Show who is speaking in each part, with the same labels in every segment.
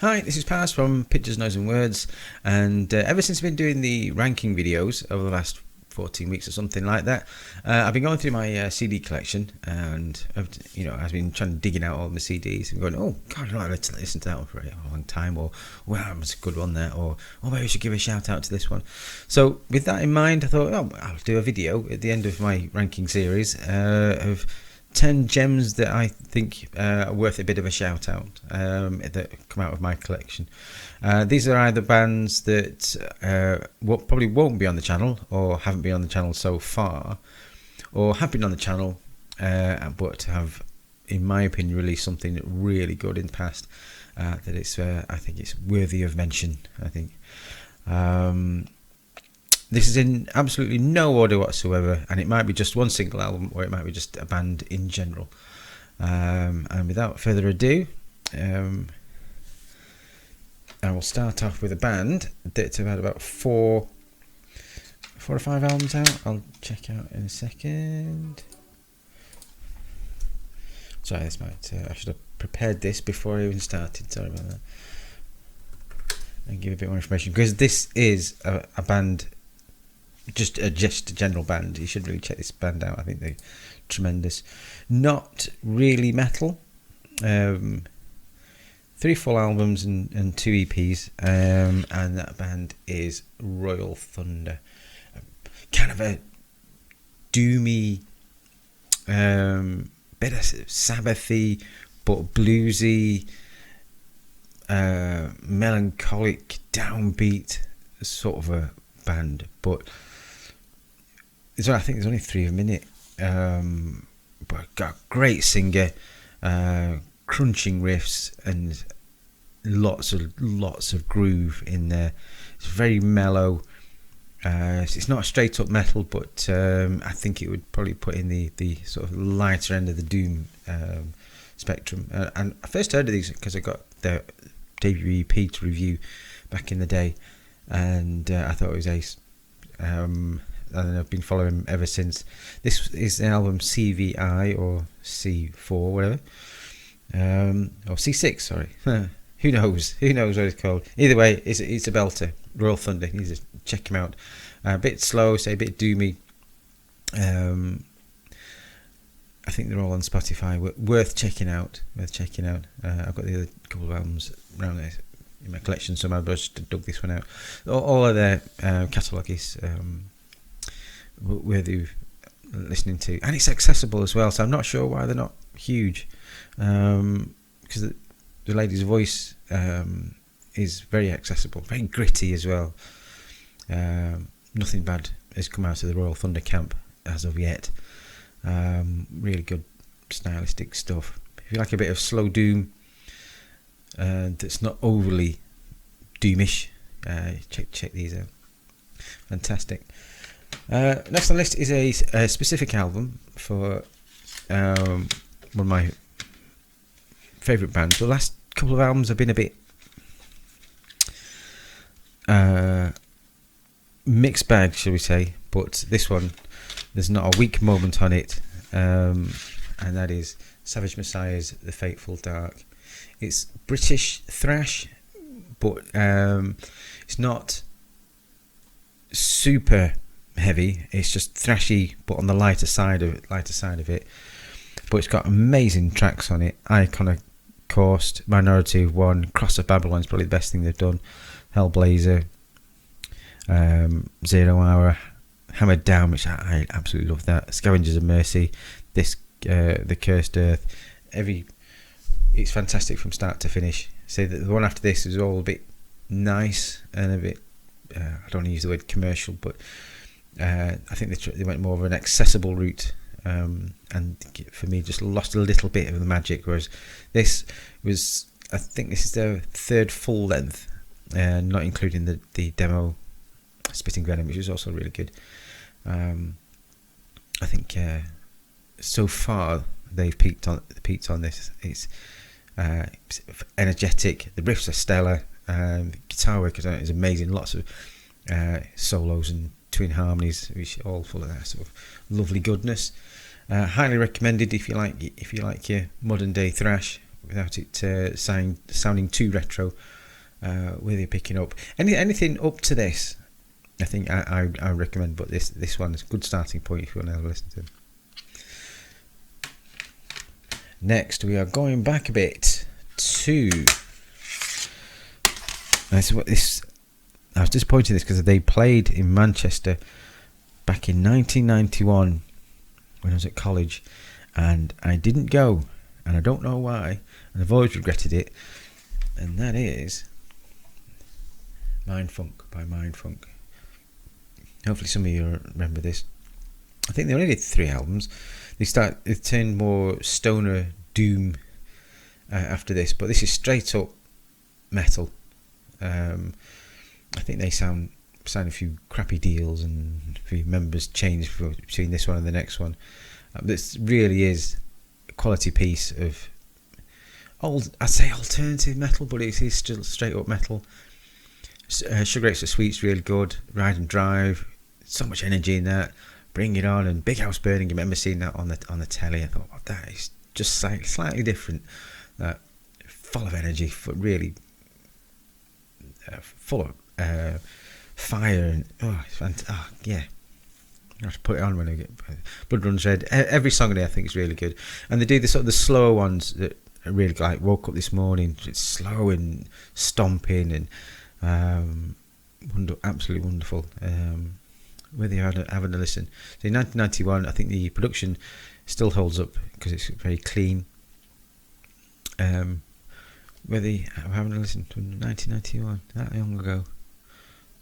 Speaker 1: Hi, this is Paz from Pictures, Noise and Words, and ever since I've been doing the ranking videos over the last 14 weeks or something like that, I've been going through my CD collection, and I've been trying to digging out all my CDs and going, oh God, I'd like to listen to that one for a long time, or wow, that was a good one there, or oh, maybe I should give a shout out to this one. So with that in mind, I thought, oh, I'll do a video at the end of my ranking series of 10 gems that I think are worth a bit of a shout out that come out of my collection. These are either bands that probably won't be on the channel or haven't been on the channel so far, or have been on the channel but have, in my opinion, released something really good in the past that it's I think it's worthy of mention. I think this is in absolutely no order whatsoever, and it might be just one single album or it might be just a band in general. And without further ado, I will start off with a band that's had about four or five albums out. I'll check out in a second. Sorry, this might I should have prepared this before I even started. Sorry about that. And give a bit more information, because this is a band. Just a general band. You should really check this band out. I think they're tremendous. Not really metal. 3 full albums and 2 EPs. And that band is Royal Thunder. Kind of a doomy, bit of Sabbathy, but bluesy, melancholic, downbeat sort of a band. But I think there's only 3 of them in it, but got a great singer, crunching riffs and lots of groove in there. It's very mellow. It's not a straight up metal, but I think it would probably put in the sort of lighter end of the doom spectrum. And I first heard of these because I got their debut EP to review back in the day, and I thought it was ace. And I've been following him ever since. This is the album CVI or C4, whatever, or C6. Sorry, who knows? Who knows what it's called? Either way, it's a belter. Royal Thunder. You need to check him out. A bit slow, say a bit doomy. I think they're all on Spotify. Worth checking out. I've got the other couple of albums around there in my collection, so I've just dug this one out. All of their catalogue is worthy listening to, and it's accessible as well, so I'm not sure why they're not huge, because the lady's voice is very accessible, very gritty as well. Nothing bad has come out of the Royal Thunder camp as of yet. Really good stylistic stuff. If you like a bit of slow doom that's not overly doomish, check these out. Fantastic. Next on the list is a specific album for one of my favourite bands. The last couple of albums have been a bit mixed bag, shall we say, but this one, there's not a weak moment on it, and that is Savage Messiah's The Fateful Dark. It's British thrash, but it's not super heavy. It's just thrashy, but on the lighter side of it. But it's got amazing tracks on it. Iconoclast, Minority of One, Cross of Babylon is probably the best thing they've done. Hellblazer, 0 Hour, Hammered Down, which I absolutely love that. Scavengers of Mercy, this The Cursed Earth. It's fantastic from start to finish. So the one after this is all a bit nice and a bit, I don't want to use the word commercial, but I think they went more of an accessible route, and for me just lost a little bit of the magic, whereas this was, I think this is their 3rd full length, not including the demo Spitting Venom, which was also really good. I think so far they've peaked on this. It's energetic, the riffs are stellar, guitar work is amazing, lots of solos and twin harmonies, which are all full of that sort of lovely goodness. Highly recommended if you like your modern day thrash, without it sounding too retro. Really picking up anything up to this, I think I recommend. But this one is a good starting point if you want to have a listen to them. Next, we are going back a bit to. I was disappointed in this because they played in Manchester back in 1991 when I was at college, and I didn't go, and I don't know why, and I've always regretted it. And that is Mindfunk by Mindfunk. Hopefully some of you remember this. I think they only did 3 albums. They turned more stoner doom after this, but this is straight up metal. I think they signed a few crappy deals and a few members changed between this one and the next one. This really is a quality piece of I'd say alternative metal, but it is still straight up metal. Sugar Rates for Sweet's really good. Ride and Drive, so much energy in that. Bring It On and Big House Burning. I remember seeing that on the telly. I thought, that is just slightly different. Full of energy, really full of fire and yeah. I have to put it on when I get Blood Runs Red. Every song in there I think is really good, and they do the sort of the slower ones that are really like Woke Up This Morning. It's slow and stomping and absolutely wonderful. Whether you're having a listen. So in 1991, I think the production still holds up because it's very clean. Whether you're having a listen to 1991, that long ago.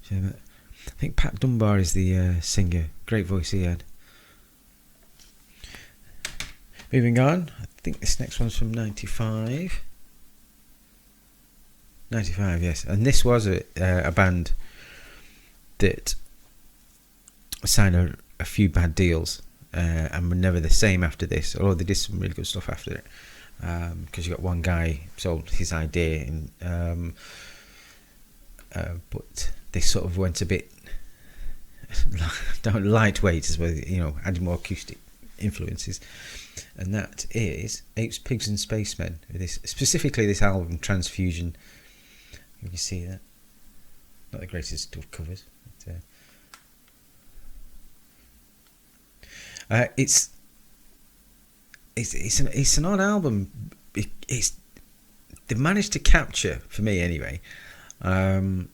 Speaker 1: So, I think Pat Dunbar is the singer. Great voice he had. Moving on, I think this next one's from 95. 95, yes. And this was a band that signed a few bad deals and were never the same after this, although they did some really good stuff after it, because you got one guy sold his idea and but they sort of went a bit lightweight as well, adding more acoustic influences, and that is Apes, Pigs and Spacemen. Specifically this album Transfusion. You can see that, not the greatest of covers, but it's an odd album. They managed to capture, for me anyway, of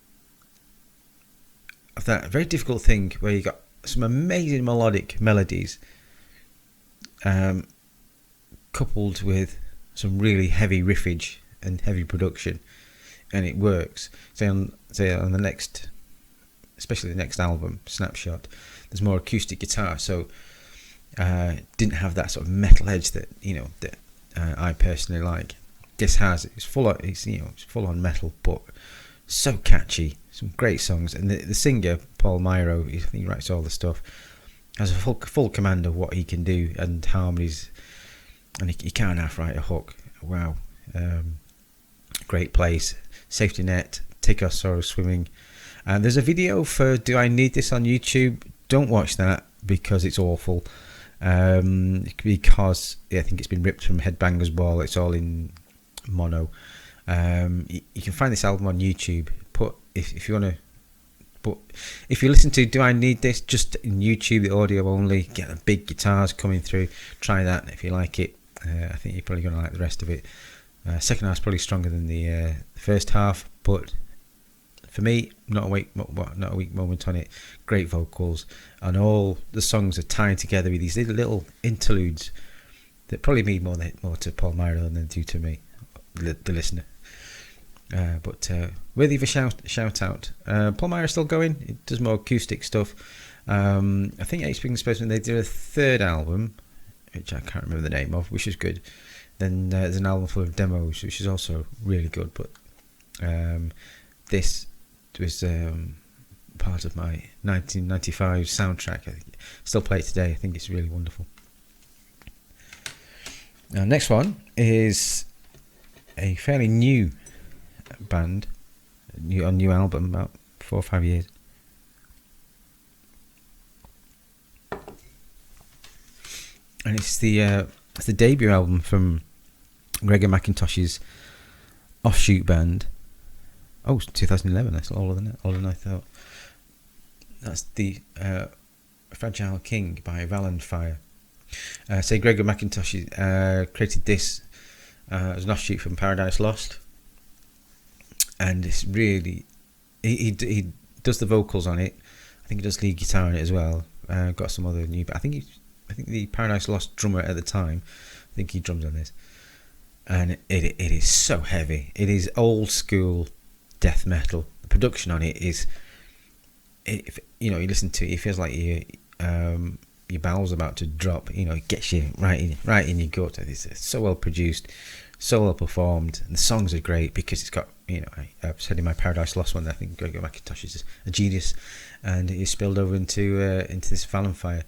Speaker 1: that very difficult thing where you got some amazing melodic melodies, coupled with some really heavy riffage and heavy production, and it works. Say on the next, especially the next album, Snapshot, there's more acoustic guitar, so didn't have that sort of metal edge that I personally like. This has it's full on metal, but so catchy, some great songs, and the singer Paul Myro, I think he writes all the stuff, has a full command of what he can do and harmonies, and he can't half write a hook. Wow, great place. Safety Net, Take Our Sorrow Swimming, and there's a video for Do I Need This on YouTube. Don't watch that because it's awful. Because I think it's been ripped from Headbangers Ball. It's all in mono. You can find this album on YouTube. If you want to, but if you listen to Do I Need This just in YouTube, the audio only, get the big guitars coming through. Try that if you like it. I think you're probably going to like the rest of it. Second half's probably stronger than the first half, but for me, not a weak moment on it. Great vocals, and all the songs are tied together with these little interludes that probably mean more to Paul Myro than they do to me, the listener. But worthy of a shout out. Paul Myro's still going. It does more acoustic stuff. I think Apes, Pigs and Spacemen, they did a third album, which I can't remember the name of, which is good. Then there's an album full of demos, which is also really good. But this was part of my 1995 soundtrack. I still play it today. I think it's really wonderful. Now, next one is a fairly new band, new album, about 4 or 5 years. And it's the debut album from Gregor McIntosh's offshoot band. Oh, 2011. That's older than I thought. That's the Fragile King by Valenfire. So Gregor McIntosh created this as an offshoot from Paradise Lost, and it's really he does the vocals on it. I think he does lead guitar on it as well. Got some other new, but I think the Paradise Lost drummer at the time, I think he drums on this, and it is so heavy. It is old school death metal. The production on it is, you listen to it, it feels like your bowels about to drop. It gets you right in your gut. It's so well produced, so well performed, and the songs are great because it's got, I've said in my Paradise Lost one, I think Gregor McIntosh is a genius, and it spilled over into this Valenfire.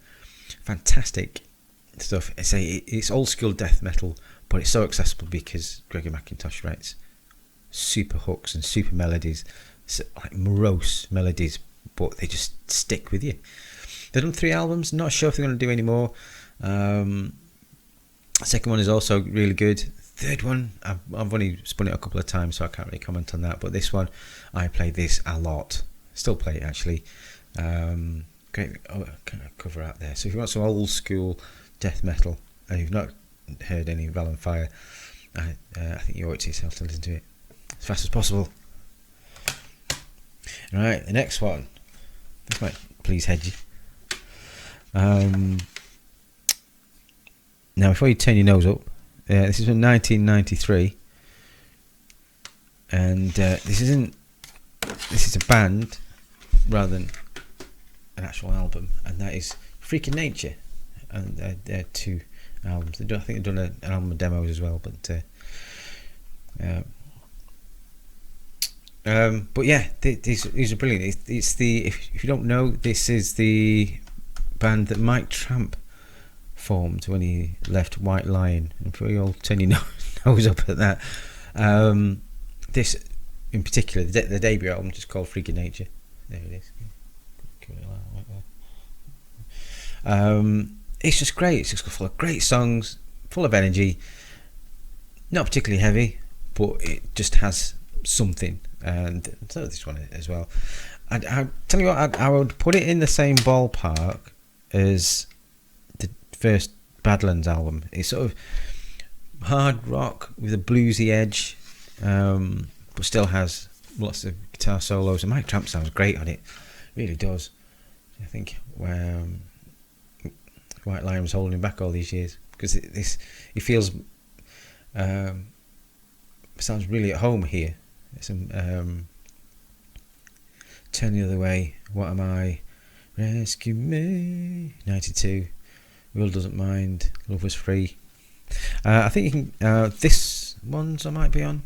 Speaker 1: Fantastic stuff. It's old school death metal, but it's so accessible because Gregor McIntosh writes super hooks and super melodies, like morose melodies, but they just stick with you. They've done 3 albums. Not sure if they're going to do any more. The second one is also really good. Third one, I've only spun it a couple of times, so I can't really comment on that. But this one, I played this a lot. Still play it actually. Great kind of cover out there. So if you want some old school death metal and you've not heard any Valenfire, I think you owe it to yourself to listen to it as fast as possible. Right, the next one. This might please Hedgy. Now, before you turn your nose up, this is from 1993, and this is a band rather than an actual album, and that is Freakin' Nature, and they're 2 albums. I think they've done an album of demos as well, but yeah, these are brilliant. It's the if you don't know, this is the band that Mike Tramp formed when he left White Lion, and for you all turn your nose up at that. This in particular, the debut album, just called Freakin' Nature. There it is. It's just great. It's just full of great songs, full of energy. Not particularly heavy, but it just has something. And so this one as well. I tell you what, I would put it in the same ballpark as the first Badlands album. It's sort of hard rock with a bluesy edge, but still has lots of guitar solos. And Mike Tramp sounds great on it, really does. I think White Lion was holding him back all these years because he feels sounds really at home here. Some Turn the Other Way, What Am I, Rescue Me, 92, Will Doesn't Mind, Love Was Free. I think you can, this one's I might be on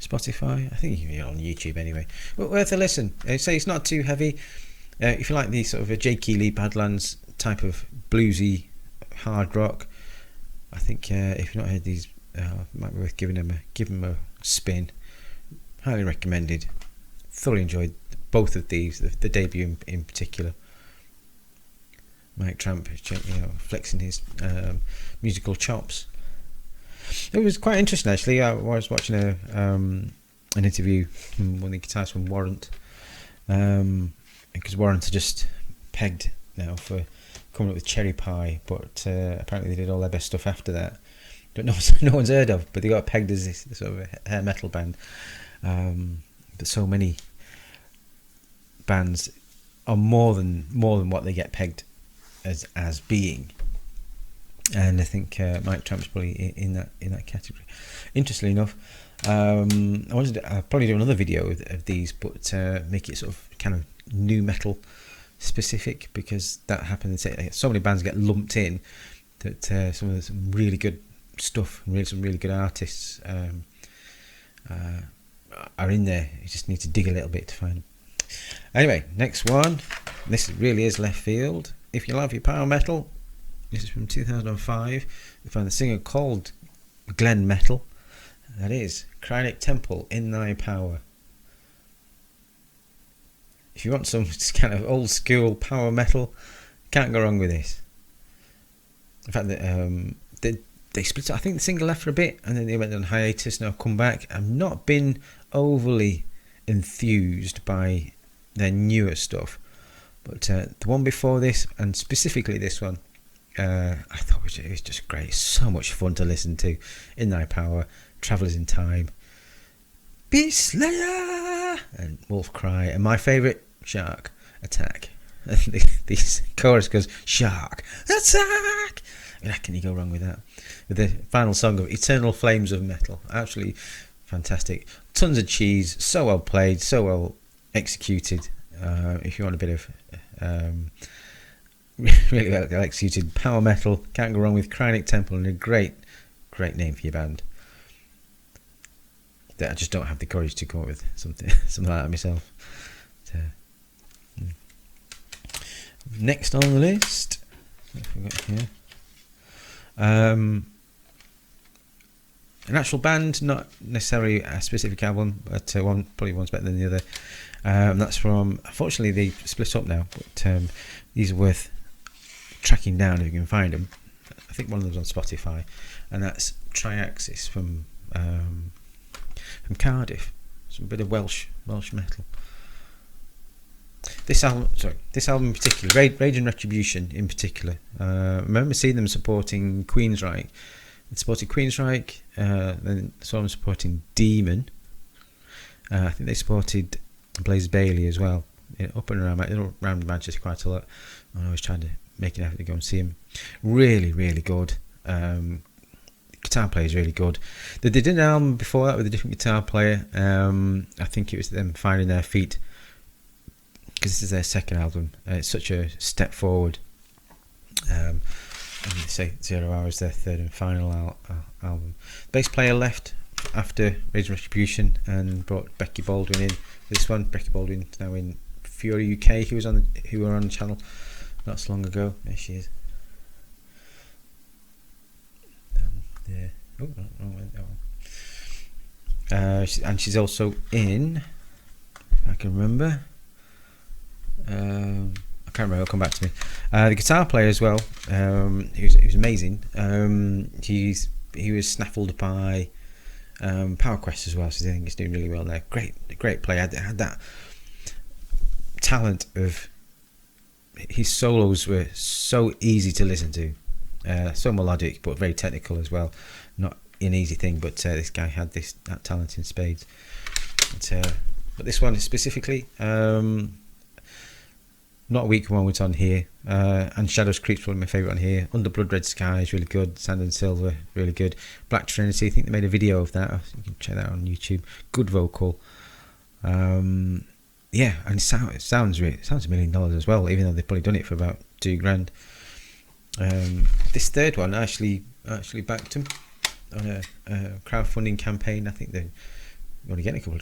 Speaker 1: Spotify. I think you can be on YouTube anyway. But worth a listen. It's not too heavy. If you like the sort of a J. Keeley Badlands type of bluesy hard rock, I think if you've not heard these, it might be worth giving them a spin. Highly recommended. Thoroughly enjoyed both of these, the debut in particular. Mike Tramp, flexing his musical chops. It was quite interesting actually. I was watching an interview from one of the guitarists from Warrant, because Warrant are just pegged now for coming up with Cherry Pie, but apparently they did all their best stuff after that. No one's heard of, but they got pegged as this sort of a hair metal band. But so many bands are more than what they get pegged as being, and I think Mike Tramp's probably in that category. Interestingly enough, I'll probably do another video of these, but make it sort of kind of new metal specific, because that happens. So many bands get lumped in that some really good stuff and some really good artists are in there. You just need to dig a little bit to find them. Anyway, next one. This really is left field. If you love your power metal, this is from 2005. You find the singer called Glenn Metal. That is Cryonic Temple, In Thy Power. If you want some kind of old school power metal, can't go wrong with this. In fact, they split up. I think the singer left for a bit, and then they went on hiatus. Now come back. I've not been overly enthused by their newer stuff, but the one before this, and specifically this one, I thought it was just great. So much fun to listen to. In Thy Power, Travellers in Time, Beast Slayer, and Wolf Cry, and my favourite, Shark Attack. This chorus goes, Shark Attack! I mean, how can you go wrong with that? With the final song of Eternal Flames of Metal. Absolutely fantastic. Tons of cheese. So well played. So well executed. If you want a bit of really well executed power metal, can't go wrong with Cryonic Temple, and a great name for your band. That I just don't have the courage to come up with something like that myself. Next on the list, what have we got here? An actual band, not necessarily a specific album, but probably one's better than the other. That's from, unfortunately they split up now, but these are worth tracking down if you can find them. I think one of them's on Spotify, and that's Triaxis from Cardiff. Some bit of Welsh metal. This album in particular, Rage and Retribution in particular. I remember seeing them supporting Queensryche. They supported Queensryche, then saw them supporting Demon. I think they supported Blaze Bailey as well. Up and around Manchester quite a lot. I was trying to make an effort to go and see him. Really, really good. Guitar player is really good. They did an album before that with a different guitar player. I think it was them finding their feet, because this is their second album. It's such a step forward. And they say 0 Hours, their third and final album. The bass player left after Rage and Retribution and brought Becky Baldwin in. This one, Becky Baldwin, now in Fury UK, who were on the channel not so long ago. There she is. There. Oh, wrong one. And she's also in, if I can remember. I can't remember. It'll come back to me. The guitar player as well. He was amazing. He was snaffled by Power Quest as well, so I think he's doing really well there. Great player. Had that talent of, his solos were so easy to listen to, so melodic but very technical as well. Not an easy thing, but this guy had that talent in spades. But this one specifically, not a weak one, it's on here. And Shadows Creep's probably my favourite on here. Under Blood Red Sky is really good. Sand and Silver, really good. Black Trinity, I think they made a video of that. You can check that out on YouTube. Good vocal. Yeah, and it sounds $1 million as well, even though they've probably done it for about $2,000. This third one, I actually backed them on a crowdfunding campaign. I think they're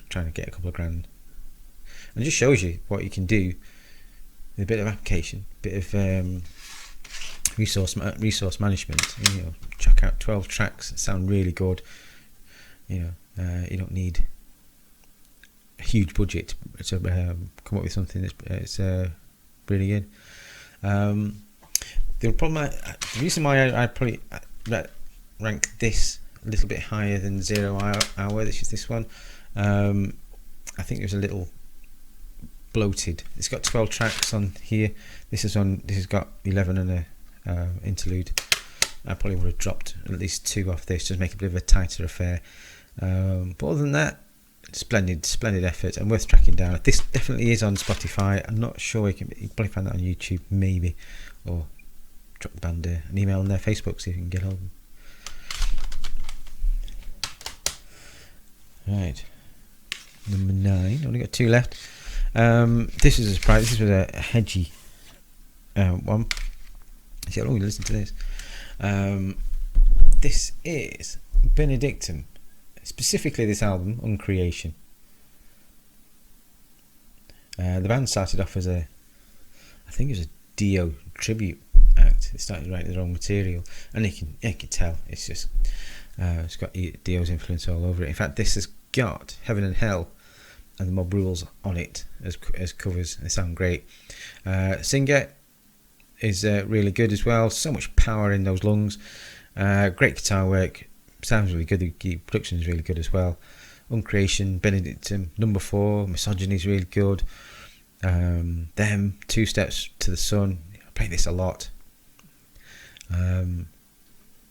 Speaker 1: trying to get a couple of grand. And it just shows you what you can do. A bit of application, bit of resource management. Check out 12 tracks that sound really good. You don't need a huge budget to come up with something that's really good. The reason why I probably rank this a little bit higher than 0 Hour, this is this one. I think it was a little bloated. It's got 12 tracks on here. This has got 11 and a interlude. I probably would have dropped at least 2 off this, just make a bit of a tighter affair. But other than that, splendid effort and worth tracking down. This definitely is on Spotify. I'm not sure you can probably find that on YouTube, maybe, or drop the band an email on their Facebook so you can get hold of them. Right, number 9. Only got 2 left. This is a surprise. This was a Hedgy one. See, I'll only listen to this. This is Benedictine. Specifically this album, Uncreation. The band started off as I think it was a Dio tribute act. They started writing their own material, and you can tell it's just it's got Dio's influence all over it. In fact, this has got Heaven and Hell and the Mob Rules on it as covers. They sound great. Singer is really good as well. So much power in those lungs. Great guitar work, sounds really good. The production is really good as well. Uncreation, Benedictine, Number 4, Misogyny is really good. Them, Two Steps to the Sun. I play this a lot.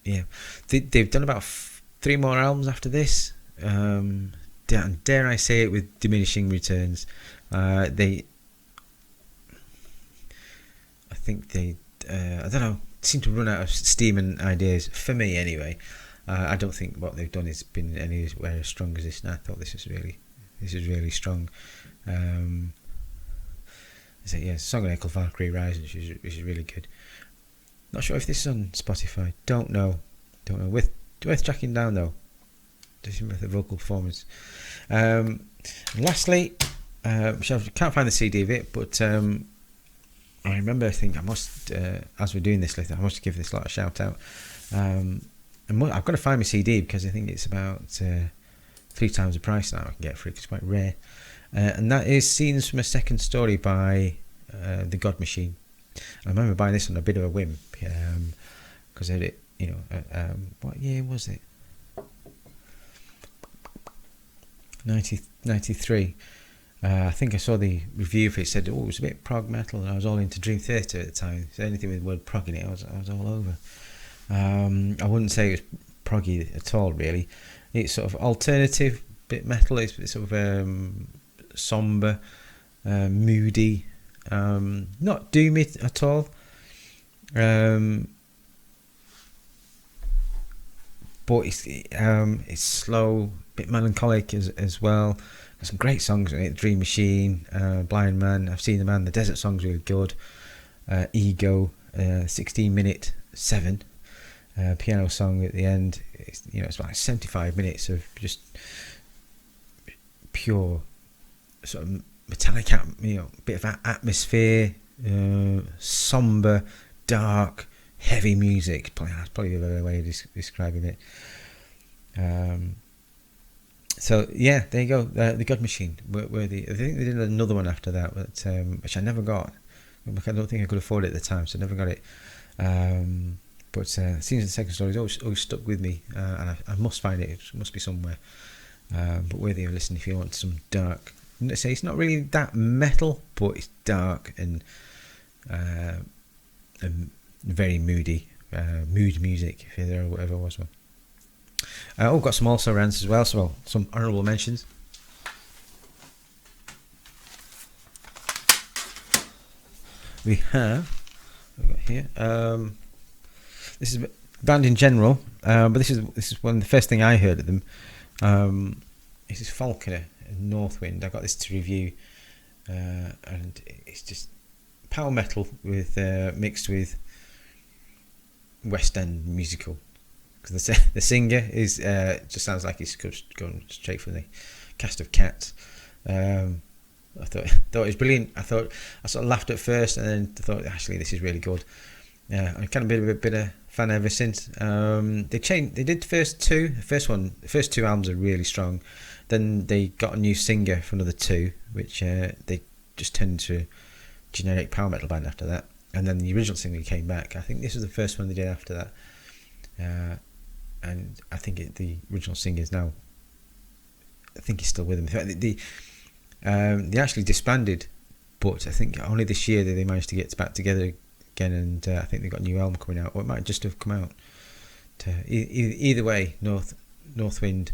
Speaker 1: Yeah, they've done about 3 more albums after this. Dare I say it, with diminishing returns. I don't know, seem to run out of steam and ideas for me anyway. I don't think what they've done has been anywhere as strong as this, and I thought this is really strong. Song on Valkyrie Rise, which is really good. Not sure if this is on Spotify. Don't know. Worth tracking down though. Just with the vocal performance. And lastly, I can't find the CD of it, but I remember. I think I must, as we're doing this later, I must give this lot a shout out. I've got to find my CD because I think it's about 3 times the price now I can get for it. It's quite rare. And that is Scenes from a Second Story by The God Machine. I remember buying this on a bit of a whim because I had it, what year was it? 93. I think I saw the review for it. Said, it was a bit prog metal, and I was all into Dream Theater at the time. So anything with the word prog in it, I was all over. I wouldn't say it was proggy at all, really. It's sort of alternative, bit metal. It's sort of somber, moody, not doomy at all. But it's slow, bit melancholic as well. There's some great songs in it. Dream Machine, Blind Man, I've Seen the Man, the Desert song's really good. Ego, 16-minute 7 piano song at the end. It's like 75 minutes of just pure sort of metallic, bit of atmosphere, somber, dark, heavy music. That's probably the better way of describing it. So yeah, there you go. The God Machine. I think they did another one after that, but which I never got. I don't think I could afford it at the time, so I never got it. But Scenes in the Second Story has always stuck with me, and I must find it. It must be somewhere. But worthy of listening if you want some dark. Say it's not really that metal, but it's dark and very moody, mood music, if there ever was one. Got some also rants as well, so some honourable mentions. We've got here. This is a band in general, but this is one of the first thing I heard of them. This is Falconer and Northwind. I got this to review, and it's just power metal with mixed with West End musical. Because the singer is just sounds like he's going straight from the cast of Cats. I thought it was brilliant. I sort of laughed at first, and then thought actually this is really good. I'm kind of been a bit of fan ever since. They did the first 2. The first 2 albums are really strong. Then they got a new singer for another 2, which they just turned into a generic power metal band after that. And then the original singer came back. I think this was the first one they did after that. And I think the original singer is now, I think he's still with them. In fact, they actually disbanded, but I think only this year that they managed to get back together again, and I think they've got a new album coming out, or it might just have come out. Either way, Northwind,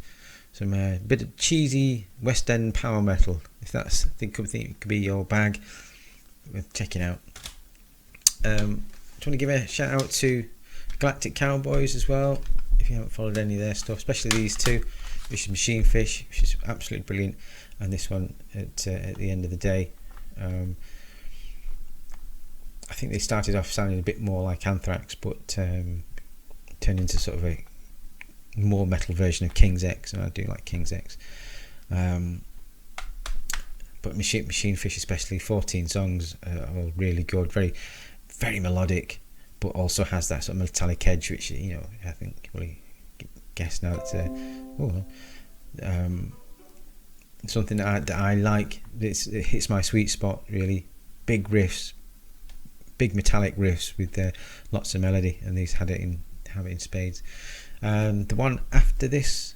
Speaker 1: some bit of cheesy West End power metal. If that's, I think it could be your bag, worth checking out. I just want to give a shout out to Galactic Cowboys as well. If you haven't followed any of their stuff, especially these 2, which is Machine Fish, which is absolutely brilliant, and this one at the end of the day. I think they started off sounding a bit more like Anthrax, but turned into sort of a more metal version of King's X, and I do like King's X. But Machine Fish, especially 14 songs, are all really good, very, very melodic, but also has that sort of metallic edge, which I think really guess now it's something that I like. It hits my sweet spot really. Big riffs, big metallic riffs with lots of melody, and these had it in have it in spades. The one after this,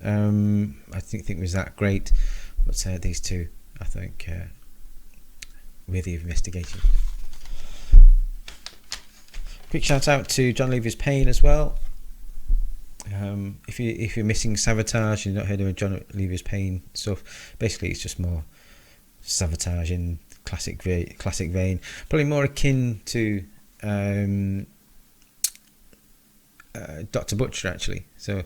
Speaker 1: I think was that great, but these two, I think, worthy of investigation. Quick shout out to John Levy's Payne as well. If you're missing Savatage, you've not heard of John Levy's Payne stuff. Basically, it's just more Savatage in classic vein, probably more akin to Dr. Butcher actually. So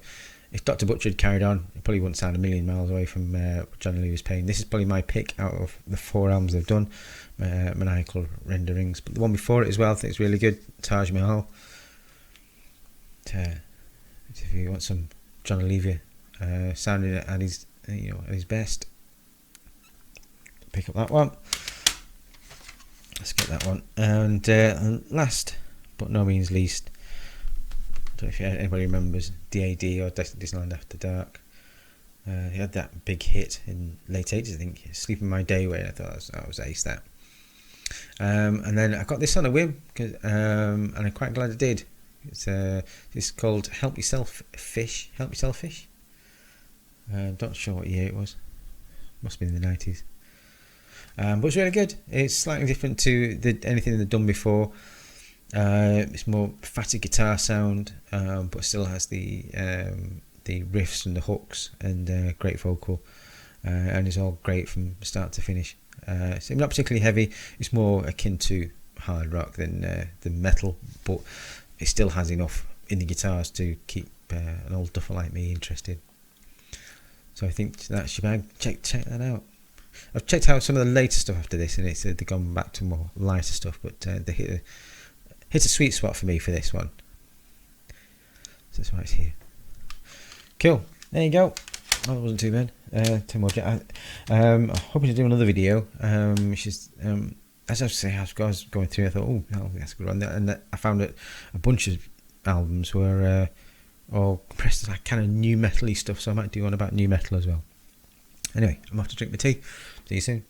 Speaker 1: if Dr. Butcher had carried on, it probably wouldn't sound a million miles away from John Levy's Payne. This is probably my pick out of the 4 albums they've done, Maniacal Renderings. But the one before it as well, I think it's really good, Taj Mahal. If you want some John Levy sounding at his at his best, pick up that one. Let's get that one. And last but no means least, I don't know if anybody remembers DAD or Disneyland After Dark. He had that big hit in late 80s, I think, Sleep in My Day Way. I thought that was ace, that. And then I got this on a whim, and I'm quite glad I did. It's called Help Yourself Fish. Not sure what year it was. Must have been in the 90s. But it's really good. It's slightly different to anything they've done before. It's more fatty guitar sound, but still has the riffs and the hooks and great vocal, and it's all great from start to finish. So not particularly heavy. It's more akin to hard rock than metal, but it still has enough in the guitars to keep an old duffer like me interested. So I think that's your bag. Check that out. I've checked out some of the later stuff after this, and they've gone back to more lighter stuff, but they hit a sweet spot for me for this one. So that's why it's here. Cool. There you go. Oh, that wasn't too bad. Too much. I'm hoping to do another video, which is as I was going through, I thought, oh, that's a good one, and I found that a bunch of albums were all compressed as like kind of new metal-y stuff, so I might do one about new metal as well. Anyway, I'm off to drink my tea. See you soon.